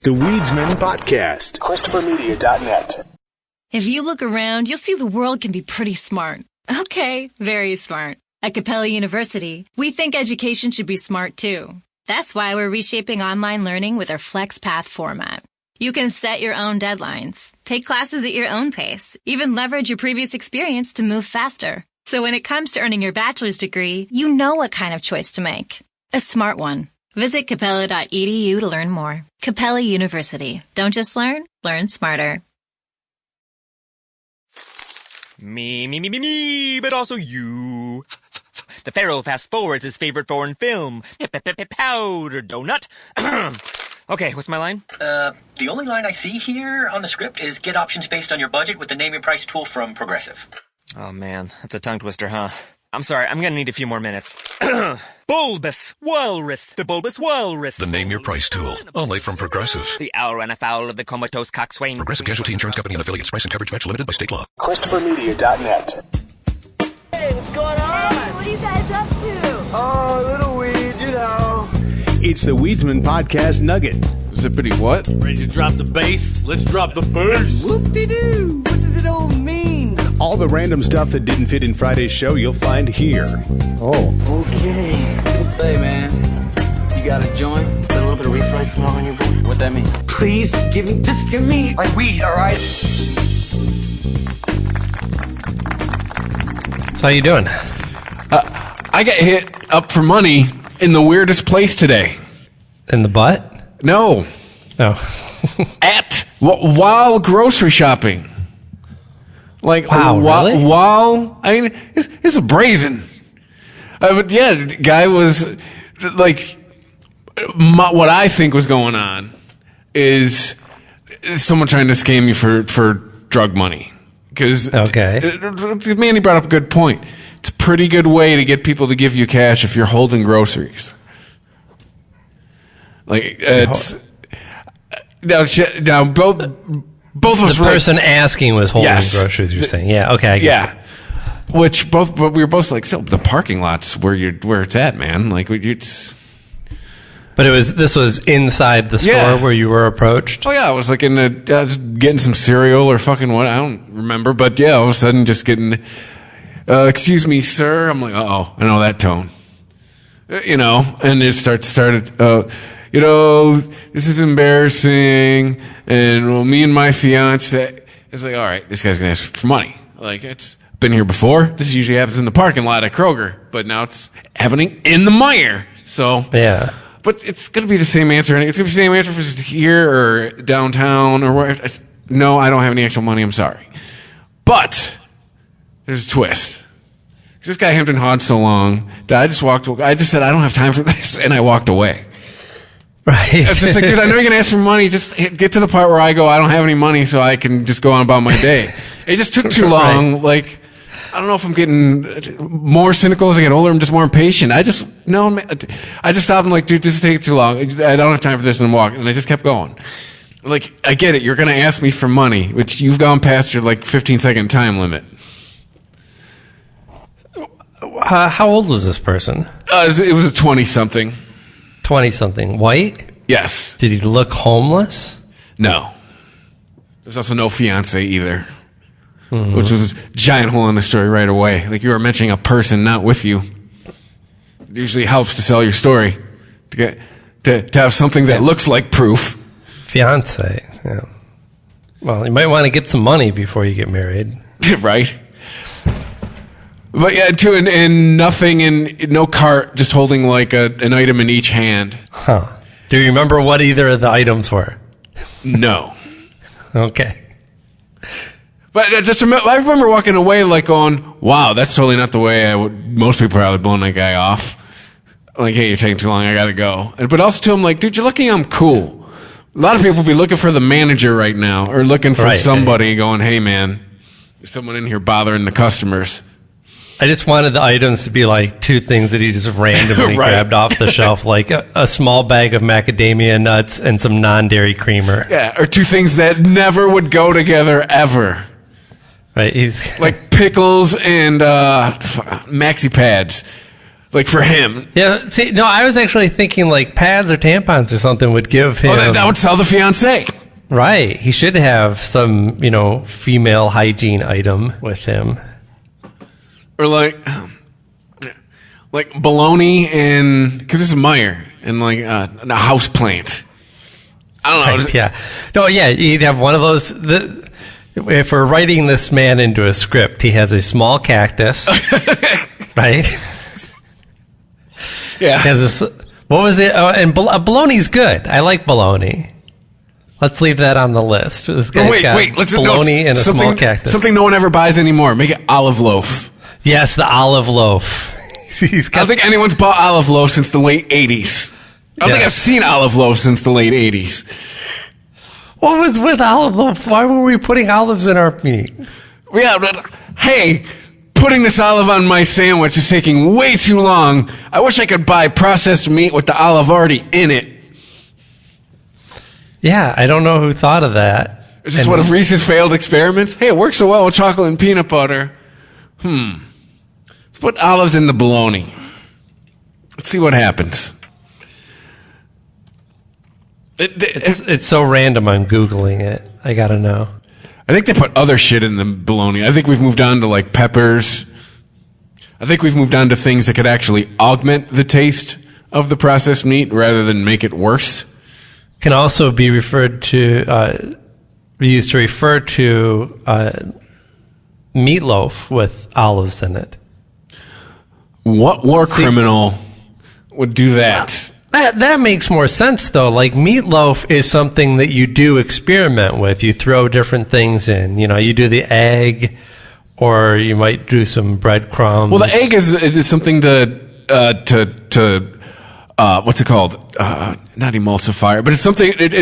the Weedsman Podcast. ChristopherMedia.net. If you look around, you'll see the world can be pretty smart. Okay, very smart. At Capella University, we think education should be smart too. That's why we're reshaping online learning with our FlexPath format. You can set your own deadlines, take classes at your own pace, even leverage your previous experience to move faster. So when it comes to earning your bachelor's degree, you know what kind of choice to make. A smart one. Visit capella.edu to learn more. Capella University. Don't just learn smarter. Me, but also you. The Pharaoh fast forwards his favorite foreign film, Powder Donut. Okay, what's my line? The only line I see here on the script is get options based on your budget with the name your price tool from Progressive. Oh man, that's a tongue twister, huh? I'm sorry, I'm gonna need a few more minutes. Bulbous Walrus, the Bulbous Walrus. The name your price tool, only from Progressive. The owl ran afoul of the comatose coxswain. Progressive Casualty Insurance Company and affiliates. Price and coverage match limited by state law. ChristopherMedia.net. Hey, what's going on? Hey, what are you guys up to? Oh, little weed, you know. It's the Weedsman Podcast Nugget. Zippity what? Ready to drop the bass? Let's drop the bass. Whoop-de-doo. What does it all mean? All the random stuff that didn't fit in Friday's show you'll find here. Oh, okay. Hey, man. You got a joint? Got a little bit of refried smell on your boy? What that mean? Please, just give me like weed, all right? So how you doing? I got hit up for money in the weirdest place today. In the butt? No. Oh. While grocery shopping. Like, wow, really? While, I mean, it's a brazen. But yeah, the guy was, like, what I think was going on is someone trying to scam you for drug money. Because, okay. Manny brought up a good point. It's a pretty good way to get people to give you cash if you're holding groceries. Like, it's, now both of us the person asking was holding groceries, you're saying. Yeah, okay, I get it. But we were both like, so the parking lot's where it's at, man. Like, it's... But this was inside the store where you were approached? Oh, yeah, I was like I was getting some cereal or fucking what, I don't remember. But yeah, all of a sudden just getting, excuse me, sir. I'm like, uh-oh, I know that tone. And it started, this is embarrassing. And well, me and my fiance, it's like, all right, this guy's going to ask for money. Like, it's been here before. This usually happens in the parking lot at Kroger, but now it's happening in the mire. So, yeah. But it's going to be the same answer. And it's going to be the same answer if it's here or downtown or where. No, I don't have any actual money. I'm sorry. But there's a twist. This guy hemmed and hawed so long that I just said, I don't have time for this. And I walked away. Right. It's just like, dude, I know you're going to ask for money. Just get to the part where I go, I don't have any money, so I can just go on about my day. It just took too long. Right. Like, I don't know if I'm getting more cynical as I get older. I'm just more impatient. I just stopped and like, dude, this is taking too long. I don't have time for this, and walk. And I just kept going. Like, I get it. You're going to ask me for money, which you've gone past your like 15-second time limit. How old was this person? It was a 20-something. 20-something. White? Yes. Did he look homeless? No. There's also no fiance either. Mm-hmm. Which was a giant hole in the story right away. Like, you were mentioning a person not with you. It usually helps to sell your story. To have something that looks like proof. Fiance, yeah. Well, you might want to get some money before you get married. Right. But yeah, and nothing, and no cart, just holding like an item in each hand. Huh. Do you remember what either of the items were? No. Okay. But I remember walking away like going, wow, that's totally not the way most people are probably blowing that guy off. Like, hey, you're taking too long, I gotta go. But also to him, like, dude, you're lucky I'm cool. A lot of people be looking for the manager right now, or looking for somebody going, hey man, there's someone in here bothering the customers. I just wanted the items to be like two things that he just randomly grabbed off the shelf, like a small bag of macadamia nuts and some non-dairy creamer. Yeah, or two things that never would go together ever. Right, he's like pickles and maxi pads. Like for him. Yeah, see, no, I was actually thinking like pads or tampons or something would give him. Oh, that would sell the fiance. Right. He should have some, female hygiene item with him. Or like bologna and, because it's a Meyer, and like a house plant. I don't know. Yeah. No, yeah, you'd have one of those. If we're writing this man into a script, he has a small cactus, right? Yeah. He has this, what was it? Oh, and bologna's good. I like bologna. Let's leave that on the list. This guy's got bologna and a small cactus. Something no one ever buys anymore. Make it olive loaf. Yes, the olive loaf. I don't think anyone's bought olive loaf since the late 80s. I don't think I've seen olive loaf since the late 80s. What was with olive loaves? Why were we putting olives in our meat? Yeah, but hey, putting this olive on my sandwich is taking way too long. I wish I could buy processed meat with the olive already in it. Yeah, I don't know who thought of that. Is this one of Reese's failed experiments? Hey, it works so well with chocolate and peanut butter. Let's put olives in the bologna. Let's see what happens. It's so random. I'm Googling it. I gotta know. I think they put other shit in the bologna. I think we've moved on to like peppers. I think we've moved on to things that could actually augment the taste of the processed meat rather than make it worse. Can also be referred to, used to refer to meatloaf with olives in it. What war criminal would do that? That makes more sense, though. Like, meatloaf is something that you do experiment with. You throw different things in. You do the egg, or you might do some breadcrumbs. Well, the egg is something to what's it called? Not emulsifier, but it's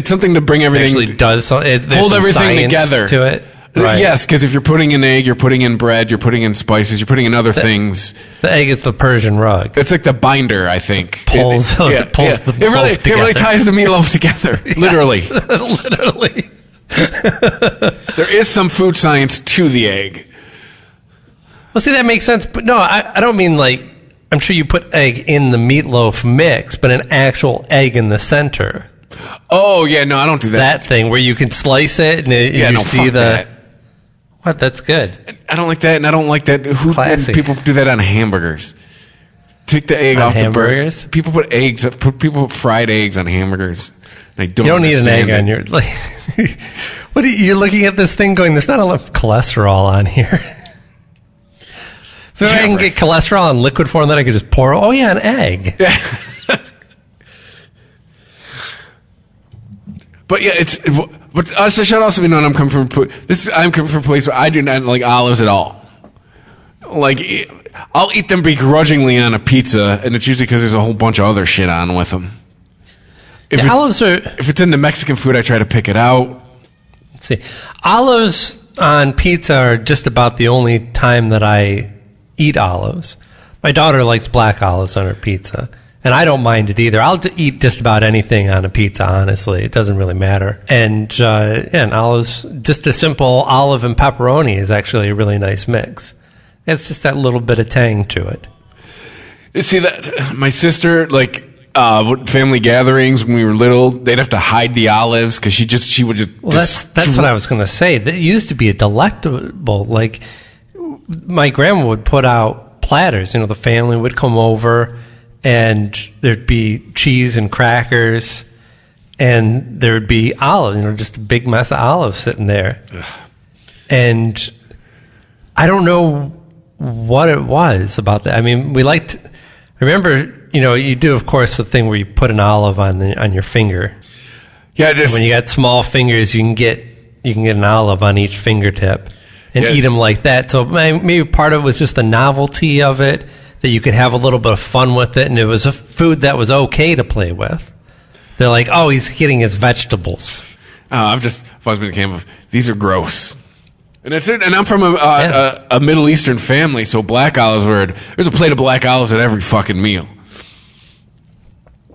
something to bring everything. It actually does hold everything together to it. Right. Yes, because if you're putting in egg, you're putting in bread, you're putting in spices, you're putting in other things. The egg is the Persian rug. It's like the binder, I think. Pulls the it really ties the meatloaf together. Literally. Literally. There is some food science to the egg. Well, see, that makes sense. But no, I don't mean like, I'm sure you put egg in the meatloaf mix, but an actual egg in the center. Oh, yeah, no, I don't do that. That thing where you can slice it and you see that. What? That's good. I don't like that, and I don't like that. Classic. People do that on hamburgers. Take the egg off hamburgers? the burger. People put fried eggs on hamburgers. You don't need an egg on your... Like, what are you're looking at this thing going, there's not enough cholesterol on here. So I can get cholesterol in liquid form that I could just pour... Oh, yeah, an egg. Yeah. But yeah, but I should also be known I'm coming from a place where I do not like olives at all. Like, I'll eat them begrudgingly on a pizza, and it's usually because there's a whole bunch of other shit on with them. If it's in the Mexican food, I try to pick it out. Let's see, olives on pizza are just about the only time that I eat olives. My daughter likes black olives on her pizza. And I don't mind it either. I'll eat just about anything on a pizza, honestly. It doesn't really matter. And olives, just a simple olive and pepperoni is actually a really nice mix. It's just that little bit of tang to it. You see that my sister, family gatherings when we were little, they'd have to hide the olives because she would just. Well, that's what I was going to say. That used to be a delectable. Like, my grandma would put out platters. The family would come over. And there'd be cheese and crackers, and there'd be olives, just a big mess of olives sitting there. Ugh. And I don't know what it was about that. I mean, I remember, you do, of course, the thing where you put an olive on your finger. Yeah, and when you got small fingers, you can get an olive on each fingertip and eat them like that. So maybe part of it was just the novelty of it. That you could have a little bit of fun with it, and it was a food that was okay to play with. They're like, oh, he's getting his vegetables. I've always been in the camp of, these are gross. And I'm from a Middle Eastern family, so black olives there's a plate of black olives at every fucking meal.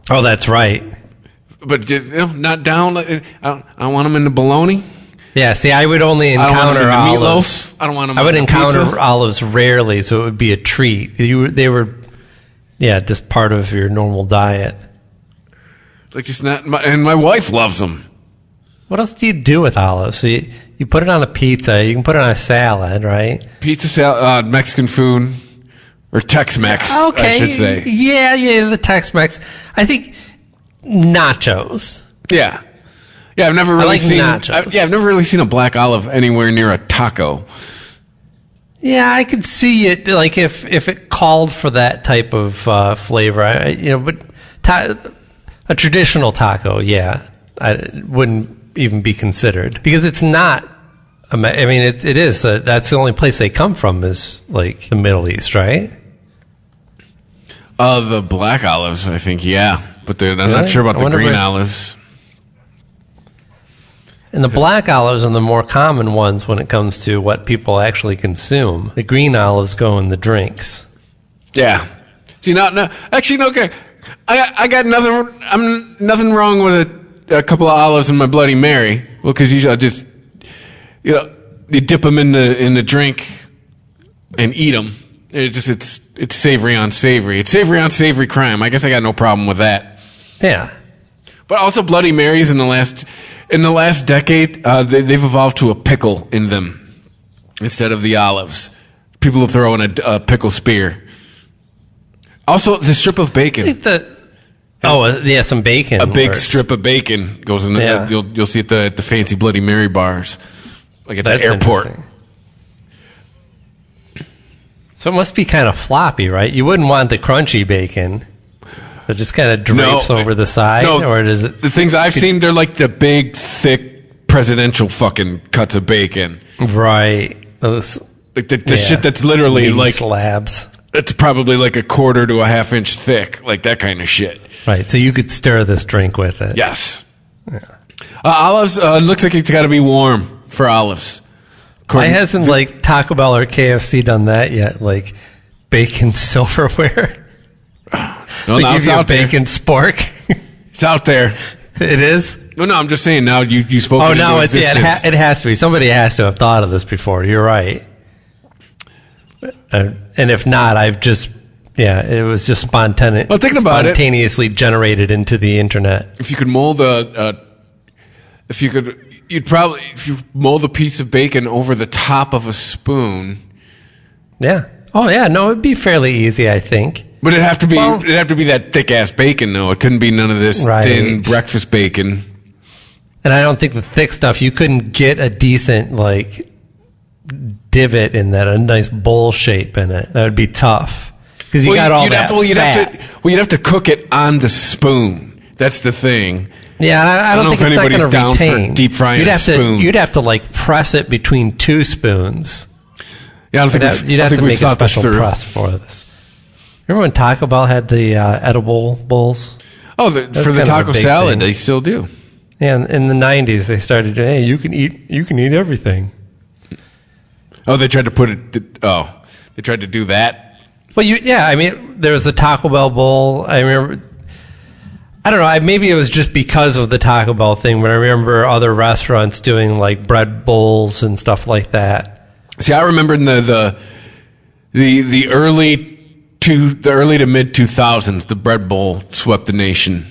Oh, that's right. But not down. I don't want them in the bologna. Yeah, see, I would only encounter olives. I don't want them. I would encounter olives rarely, so it would be a treat. They were just part of your normal diet. Like just not, and my wife loves them. What else do you do with olives? So you put it on a pizza. You can put it on a salad, right? Pizza, salad, Mexican food, or Tex-Mex, Okay. I should say. Yeah, the Tex-Mex. I think nachos. Yeah, I've never really like seen nachos. I've never really seen a black olive anywhere near a taco. Yeah, I could see it. Like if it called for that type of flavor, but a traditional taco, I wouldn't even be considered because it's not. I mean, it is. That's the only place they come from is like the Middle East, right? The black olives, I think, yeah, but I'm Really? not sure about I the wonder green where- olives. And the black olives are the more common ones when it comes to what people actually consume. The green olives go in the drinks. Yeah. Do you not know? Actually, no. Okay. I got nothing. I'm nothing wrong with a couple of olives in my Bloody Mary. Well, because usually I just, you dip them in the drink and eat them. It's savory on savory. It's savory on savory crime. I guess I got no problem with that. Yeah. But also Bloody Marys in the last decade, they've evolved to a pickle in them instead of the olives. People will throw in a pickle spear. Also, the strip of bacon. I think some bacon. A big works. strip of bacon goes in. Yeah. You'll see at the fancy Bloody Mary bars, like at That's the airport. interesting. So it must be kind of floppy, right? You wouldn't want the crunchy bacon. It just kind of drapes over the side, or does it? The things I've seen, they're like the big, thick, presidential fucking cuts of bacon. Right. Those, like the shit that's literally meat like slabs. It's probably like a quarter to a half inch thick, like that kind of shit. Right. So you could stir this drink with it. Yes. Yeah. Olives looks like it's got to be warm for olives. Why hasn't like Taco Bell or KFC done that yet? Like bacon silverware. No, they now give it's you out a bacon spork. It's out there. It is. No, I'm just saying now you spoke. Oh, no, it has to be. Somebody has to have thought of this before. You're right. And if not, it was just spontaneous. Well, thinking about spontaneously generated into the internet. If you could mold if you mold a piece of bacon over the top of a spoon. Yeah. Oh, yeah. No, it'd be fairly easy, I think. But it'd have to be that thick ass bacon, though. It couldn't be none of this thin breakfast bacon. And I don't think the thick stuff. You couldn't get a decent divot in that, a nice bowl shape in it. That would be tough because you got all that fat. You'd have to cook it on the spoon. That's the thing. Yeah, I don't think know if it's not anybody's going to down retain. for deep frying a spoon. You'd have to press it between two spoons. Yeah, I don't think you'd have to make a special through. press for this. Remember when Taco Bell had the edible bowls? Oh, for the taco salad, they still do. Yeah, in the 90s, they started. Hey, you can eat everything. Oh, they tried to put it. They tried to do that. Well, I mean, there was the Taco Bell bowl. I remember. I don't know. Maybe it was just because of the Taco Bell thing, but I remember other restaurants doing bread bowls and stuff like that. See, I remember in the early to mid 2000s, the bread bowl swept the nation.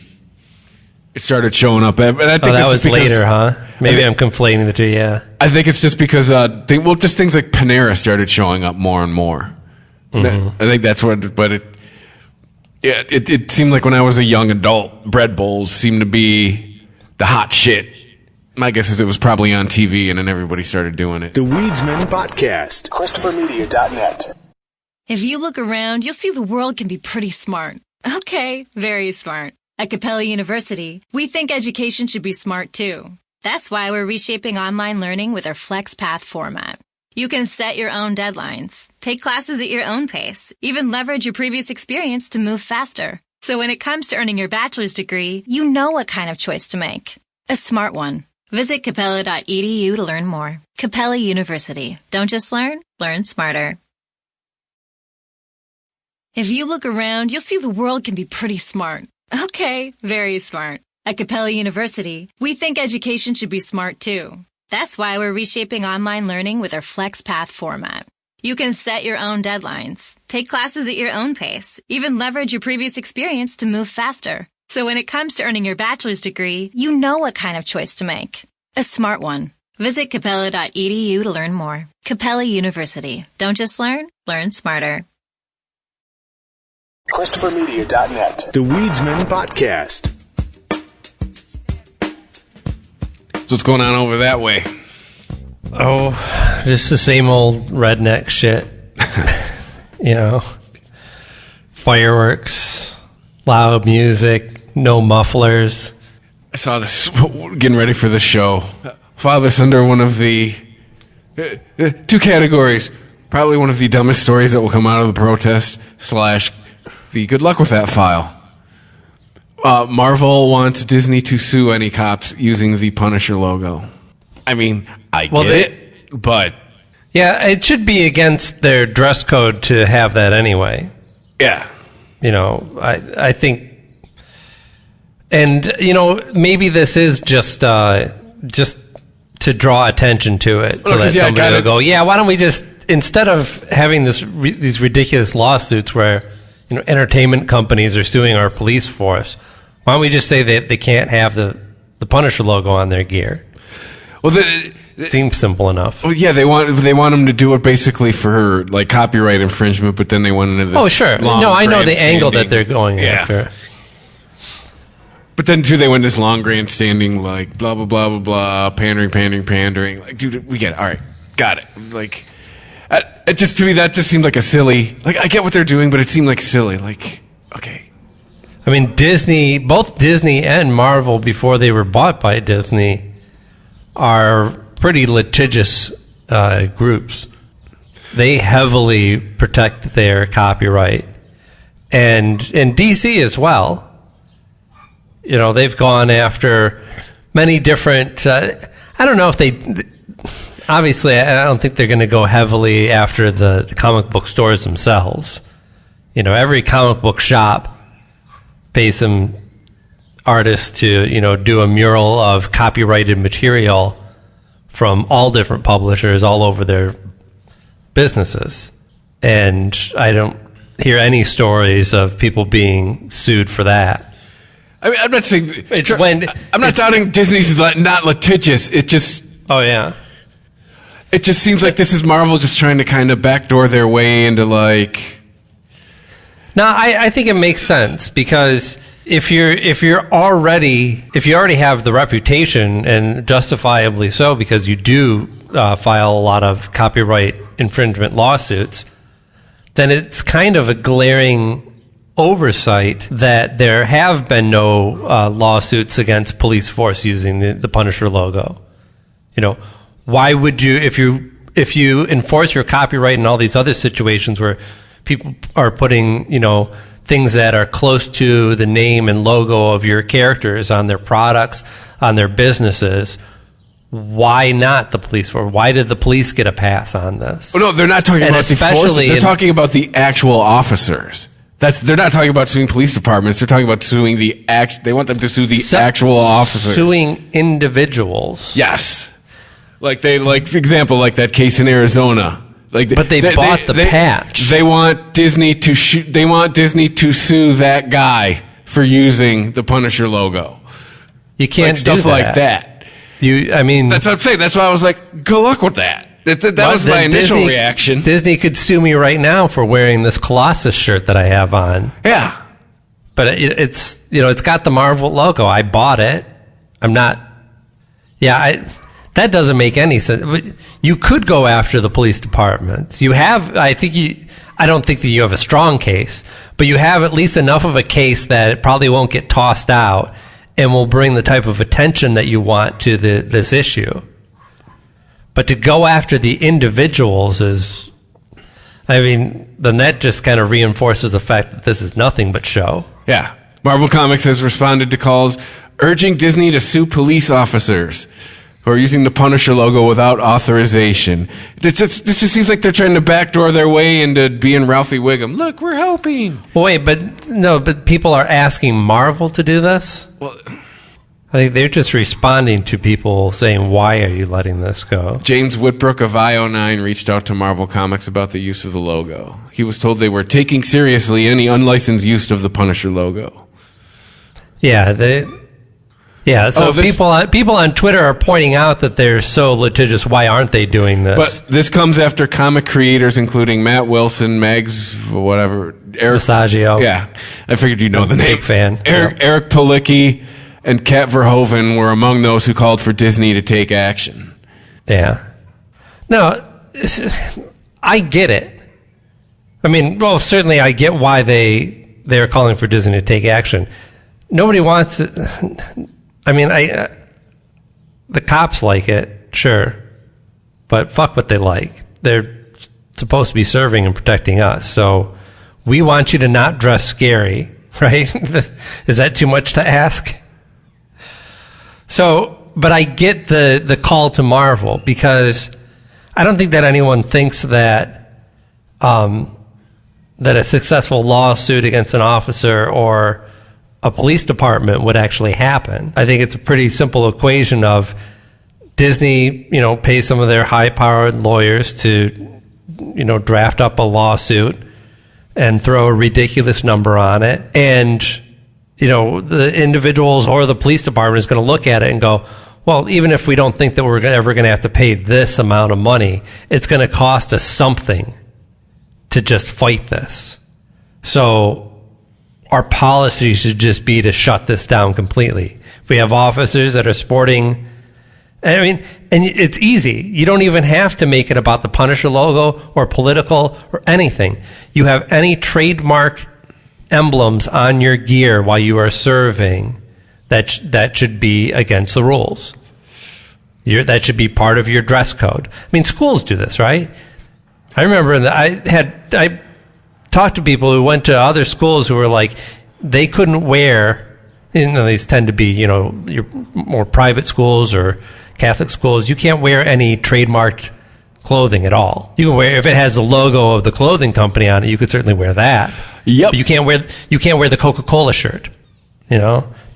It started showing up, and I think that was later, huh? Maybe I'm conflating the two. Yeah, I think it's just because just things like Panera started showing up more and more. Mm-hmm. I think that's what, but it seemed like when I was a young adult, bread bowls seemed to be the hot shit. My guess is it was probably on TV, and then everybody started doing it. The Weedsman Podcast. ChristopherMedia.net. If you look around, you'll see the world can be pretty smart. Okay, very smart. At Capella University, we think education should be smart too. That's why we're reshaping online learning with our FlexPath format. You can set your own deadlines, take classes at your own pace, even leverage your previous experience to move faster. So when it comes to earning your bachelor's degree, you know what kind of choice to make. A smart one. Visit capella.edu to learn more. Capella University. Don't just learn smarter. If you look around, you'll see the world can be pretty smart. Okay, very smart. At Capella University, we think education should be smart too. That's why we're reshaping online learning with our FlexPath format. You can set your own deadlines, take classes at your own pace, even leverage your previous experience to move faster. So when it comes to earning your bachelor's degree, you know what kind of choice to make. A smart one. Visit capella.edu to learn more. Capella University. Don't just learn smarter. ChristopherMedia.net. The Weedsman Podcast. So what's going on over that way? Oh, just the same old redneck shit. You know, fireworks, loud music, no mufflers. I saw this getting ready for the show. File this under one of the two categories. Probably one of the dumbest stories that will come out of the protest / the good luck with that file. Marvel wants Disney to sue any cops using the Punisher logo. I mean, I get it, but... Yeah, it should be against their dress code to have that anyway. Yeah. You know, I think... And, you know, maybe this is just to draw attention to it. So that somebody will go, yeah, why don't we just... Instead of having these ridiculous lawsuits where, you know, entertainment companies are suing our police force, why don't we just say that they can't have the Punisher logo on their gear? Well, seems simple enough. Well, yeah, they want them to do it basically for like copyright infringement, but then they went into this. Oh, sure. No, I know the angle that they're going after. But then too, they went this long grandstanding, like blah blah blah blah blah, pandering. Like, dude, we get it. All right, got it. Like, it just to me that just seemed like a silly. Like, I get what they're doing, but it seemed like silly. Like, okay. I mean, both Disney and Marvel, before they were bought by Disney, are pretty litigious groups. They heavily protect their copyright, and DC as well. You know, they've gone after many different. I don't know if they. Obviously, I don't think they're going to go heavily after the comic book stores themselves. You know, every comic book shop pays some artists to, you know, do a mural of copyrighted material from all different publishers all over their businesses. And I don't hear any stories of people being sued for that. I mean, I'm not saying I'm not doubting Disney's not litigious. It just it just seems like this is Marvel just trying to kind of backdoor their way into like. No, I think it makes sense because if you already have the reputation, and justifiably so, because you do file a lot of copyright infringement lawsuits, then it's kind of a glaring oversight that there have been no lawsuits against police force using the Punisher logo. You know, why would you, if you enforce your copyright in all these other situations where people are putting, you know, things that are close to the name and logo of your characters on their products, on their businesses, why not the police force? Why did the police get a pass on this? Oh, no, they're not talking about the force. They're talking about the actual officers. They're not talking about suing police departments. They're talking about suing they want them to sue the actual officers. Suing individuals. Yes. For example, like that case in Arizona. But they bought the patch. They want Disney to They want Disney to sue that guy for using the Punisher logo. You can't do stuff like that. That's what I'm saying. That's why I was like, good luck with that. That was my initial reaction. Disney could sue me right now for wearing this Colossus shirt that I have on. Yeah, but it's it's got the Marvel logo. I bought it. I'm not. Yeah, that doesn't make any sense. You could go after the police departments. You have. I don't think that you have a strong case, but you have at least enough of a case that it probably won't get tossed out and will bring the type of attention that you want to this issue. But to go after the individuals then that just kind of reinforces the fact that this is nothing but show. Yeah. Marvel Comics has responded to calls urging Disney to sue police officers who are using the Punisher logo without authorization. This just seems like they're trying to backdoor their way into being Ralphie Wiggum. Look, we're helping. Well, wait, but people are asking Marvel to do this? Well, I think they're just responding to people saying, why are you letting this go? James Whitbrook of IO9 reached out to Marvel Comics about the use of the logo. He was told they were taking seriously any unlicensed use of the Punisher logo. Yeah, so people on Twitter are pointing out that they're so litigious. Why aren't they doing this? But this comes after comic creators, including Matt Wilson, Mags, whatever, Eric Massaggio. Yeah, I figured you'd know the name. Big fan. Eric Palicki and Kat Verhoeven were among those who called for Disney to take action. Yeah. No, I get it. I mean, well, certainly I get why they're calling for Disney to take action. Nobody wants it. I mean, the cops like it, sure, but fuck what they like. They're supposed to be serving and protecting us, so we want you to not dress scary, right? Is that too much to ask? So, but I get the call to Marvel, because I don't think that anyone thinks that that a successful lawsuit against an officer or a police department would actually happen. I think it's a pretty simple equation of Disney, pays some of their high-powered lawyers to, draft up a lawsuit and throw a ridiculous number on it. And, the individuals or the police department is going to look at it and go, well, even if we don't think that we're ever going to have to pay this amount of money, it's going to cost us something to just fight this. So our policy should just be to shut this down completely. If we have officers that are sporting, and it's easy. You don't even have to make it about the Punisher logo or political or anything. You have any trademark emblems on your gear while you are serving, that should be against the rules. That should be part of your dress code. I mean, schools do this, right? I remember that I talked to people who went to other schools who were like, they couldn't wear, these tend to be, your more private schools or Catholic schools, you can't wear any trademarked clothing at all. You can wear, if it has the logo of the clothing company on it, you could certainly wear that. Yep. But you can't wear the Coca-Cola shirt. You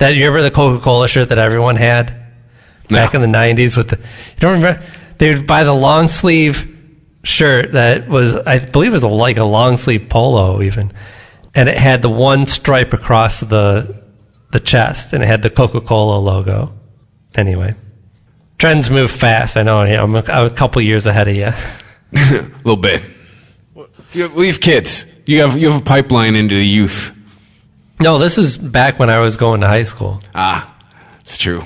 remember the Coca-Cola shirt that everyone had back in the 90s with you don't remember? They would buy the long sleeve shirt that was, I believe it was like a long sleeve polo even, and it had the one stripe across the chest, and it had the Coca-Cola logo. Anyway, trends move fast. I know. I'm a couple years ahead of you. A little bit. We have kids. You have a pipeline into the youth. No, this is back when I was going to high school. It's true.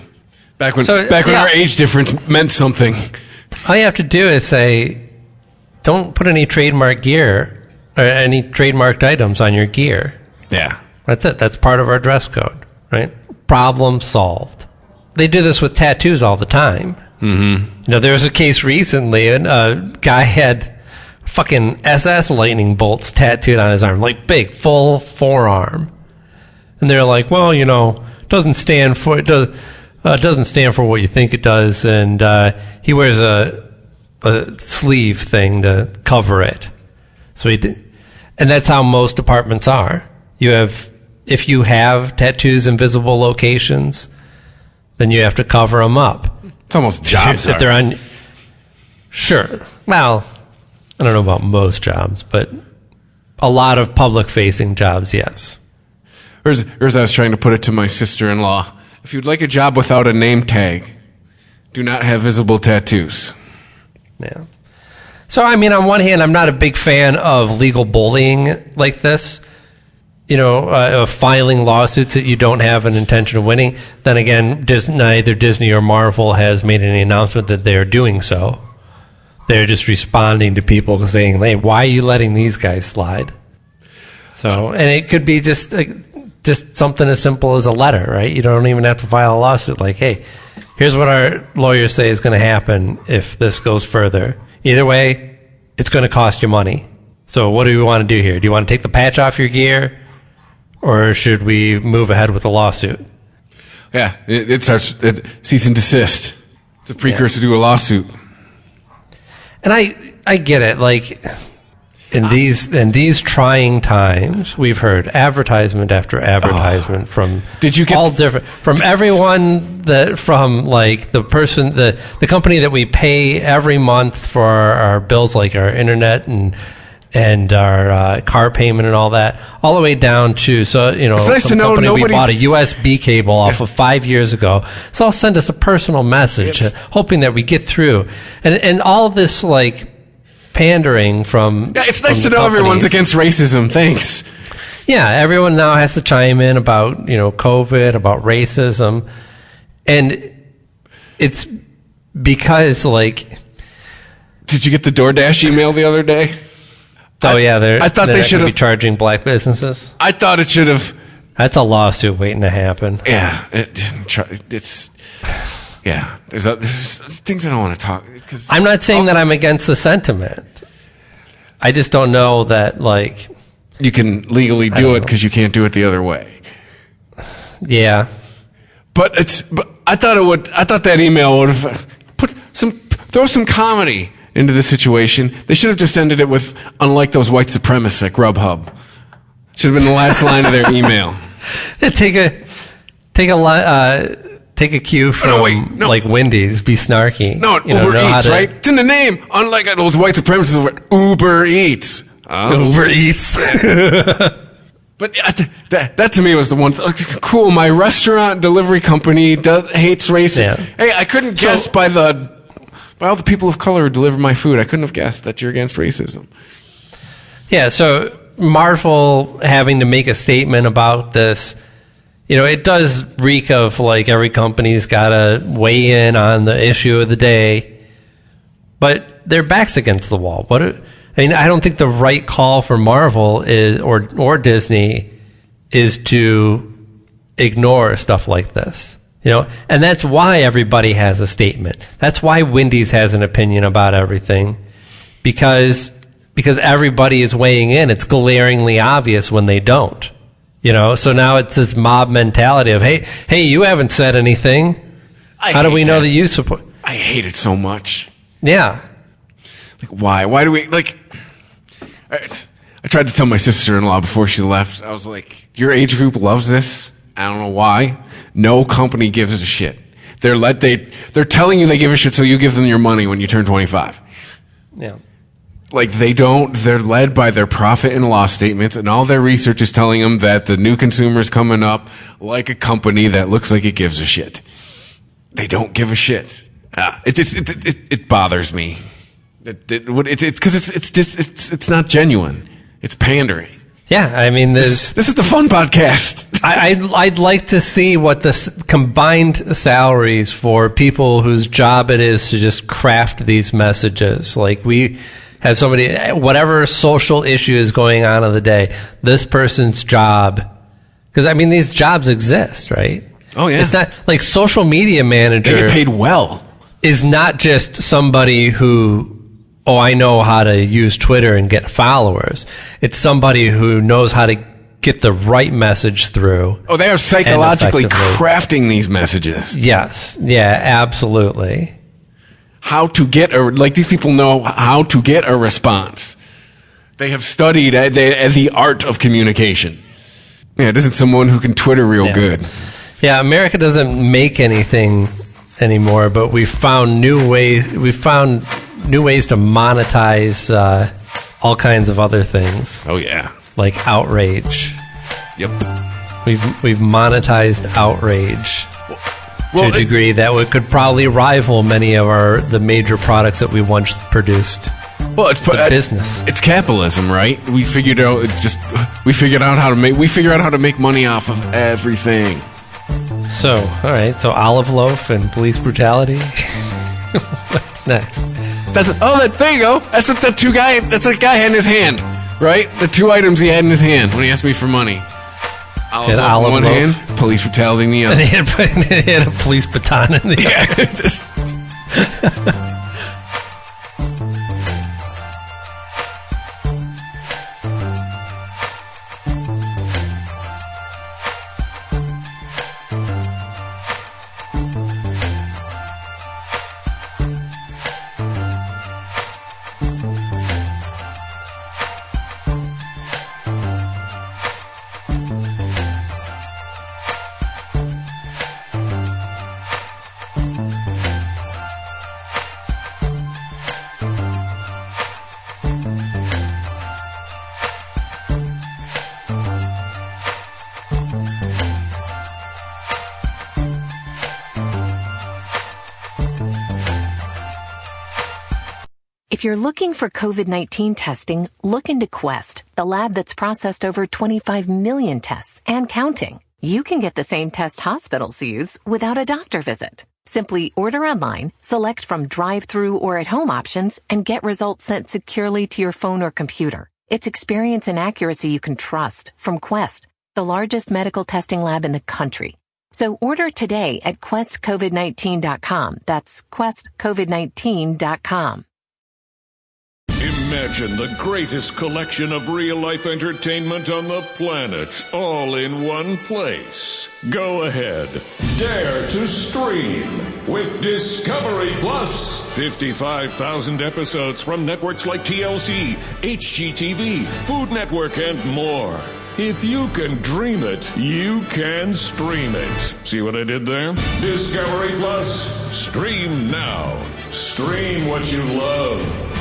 Back when our age difference meant something. All you have to do is say, don't put any trademark gear or any trademarked items on your gear. Yeah. That's it. That's part of our dress code, right? Problem solved. They do this with tattoos all the time. Mm-hmm. There was a case recently, and a guy had fucking SS lightning bolts tattooed on his arm, like big, full forearm. And they're like, well, doesn't stand for what you think it does, and he wears a sleeve thing to cover it. So and that's how most departments are. If you have tattoos in visible locations, then you have to cover them up. It's almost jobs. If they're on, sure. Well, I don't know about most jobs, but a lot of public-facing jobs, yes. Or as I was trying to put it to my sister-in-law, if you'd like a job without a name tag, do not have visible tattoos. Yeah. So, on one hand, I'm not a big fan of legal bullying like this, of filing lawsuits that you don't have an intention of winning. Then again, neither Disney or Marvel has made any announcement that they're doing so. They're just responding to people saying, hey, why are you letting these guys slide? So, and it could be just something as simple as a letter, right? You don't even have to file a lawsuit like, hey, here's what our lawyers say is going to happen if this goes further. Either way, it's going to cost you money. So what do we want to do here? Do you want to take the patch off your gear, or should we move ahead with the lawsuit? Yeah, it starts at cease and desist. It's a precursor to a lawsuit. And I get it. Like, In these trying times, we've heard advertisement after advertisement from all different, from everyone from like the person, the company that we pay every month for our bills, like our internet and our car payment and all that, all the way down to, it's nice to know company we bought a USB cable off of 5 years ago. So I'll send us a personal message, hoping that we get through, and all this like pandering from. Yeah, it's nice to know everyone's against racism. Thanks. Yeah, everyone now has to chime in about COVID, about racism, and it's because like. Did you get the DoorDash email the other day? Oh yeah, I thought they should be charging black businesses. I thought it should have. That's a lawsuit waiting to happen. Yeah, it's. Yeah, there's things I don't want to talk. Cause I'm not saying that I'm against the sentiment. I just don't know that like you can legally do it because you can't do it the other way. Yeah, but I thought that email would have throw some comedy into the situation. They should have just ended it with, unlike those white supremacists at Grubhub. Should have been the last line of their email. Take a cue from like Wendy's. Be snarky. No, Uber Eats, right? It's in the name. Unlike those white supremacists over at Uber Eats. Uber Eats. But that to me was the one. Cool, my restaurant delivery company hates racism. Yeah. Hey, I couldn't guess by all the people of color who deliver my food, I couldn't have guessed that you're against racism. Yeah, so Marvel having to make a statement about this, it does reek of like every company's got to weigh in on the issue of the day, but their back's against the wall. I don't think the right call for Marvel is or Disney is to ignore stuff like this. And that's why everybody has a statement. That's why Wendy's has an opinion about everything, because everybody is weighing in. It's glaringly obvious when they don't. So now it's this mob mentality of, hey, you haven't said anything. How do we know that you support? I hate it so much. Yeah. Like, why? Why do we, like, I tried to tell my sister-in-law before she left. I was like, your age group loves this. I don't know why. No company gives a shit. They're telling you they give a shit, so you give them your money when you turn 25. Yeah. Like, they don't. They're led by their profit and loss statements, and all their research is telling them that the new consumer's coming up like a company that looks like it gives a shit. They don't give a shit. It bothers me. It's not genuine. It's pandering. Yeah, I mean, this is the fun podcast. I'd like to see what the combined salaries for people whose job it is to just craft these messages. Like, we have somebody, whatever social issue is going on of the day, this person's job, because I mean, these jobs exist, right? Oh yeah. It's not like social media manager. They get paid well. Is not just somebody who, I know how to use Twitter and get followers. It's somebody who knows how to get the right message through. Oh, they are psychologically crafting these messages. Yes. Yeah, absolutely. These people know how to get a response. They have studied the art of communication. Yeah, it isn't someone who can Twitter real good. Yeah, America doesn't make anything anymore, but we found new ways to monetize all kinds of other things. Oh yeah, like outrage. Yep, we've monetized outrage to a degree that could probably rival many of the major products that we once produced. Well, it's business. It's capitalism, right? We figured out how to make money off of everything. So, all right. So, olive loaf and police brutality. What's next? There you go. That's what that guy had in his hand, right? The two items he had in his hand when he asked me for money. Olive loaf in one hand, police brutality in the other. And he had a police baton in the other. If you're looking for COVID-19 testing, look into Quest, the lab that's processed over 25 million tests and counting. You can get the same test hospitals use without a doctor visit. Simply order online, select from drive-through or at-home options, and get results sent securely to your phone or computer. It's experience and accuracy you can trust from Quest, the largest medical testing lab in the country. So order today at questcovid19.com. That's questcovid19.com. Imagine the greatest collection of real-life entertainment on the planet, all in one place. Go ahead. Dare to stream with Discovery Plus. 55,000 episodes from networks like TLC, HGTV, Food Network, and more. If you can dream it, you can stream it. See what I did there? Discovery Plus. Stream now. Stream what you love.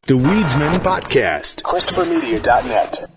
The Weedsman Podcast. ChristopherMedia.net.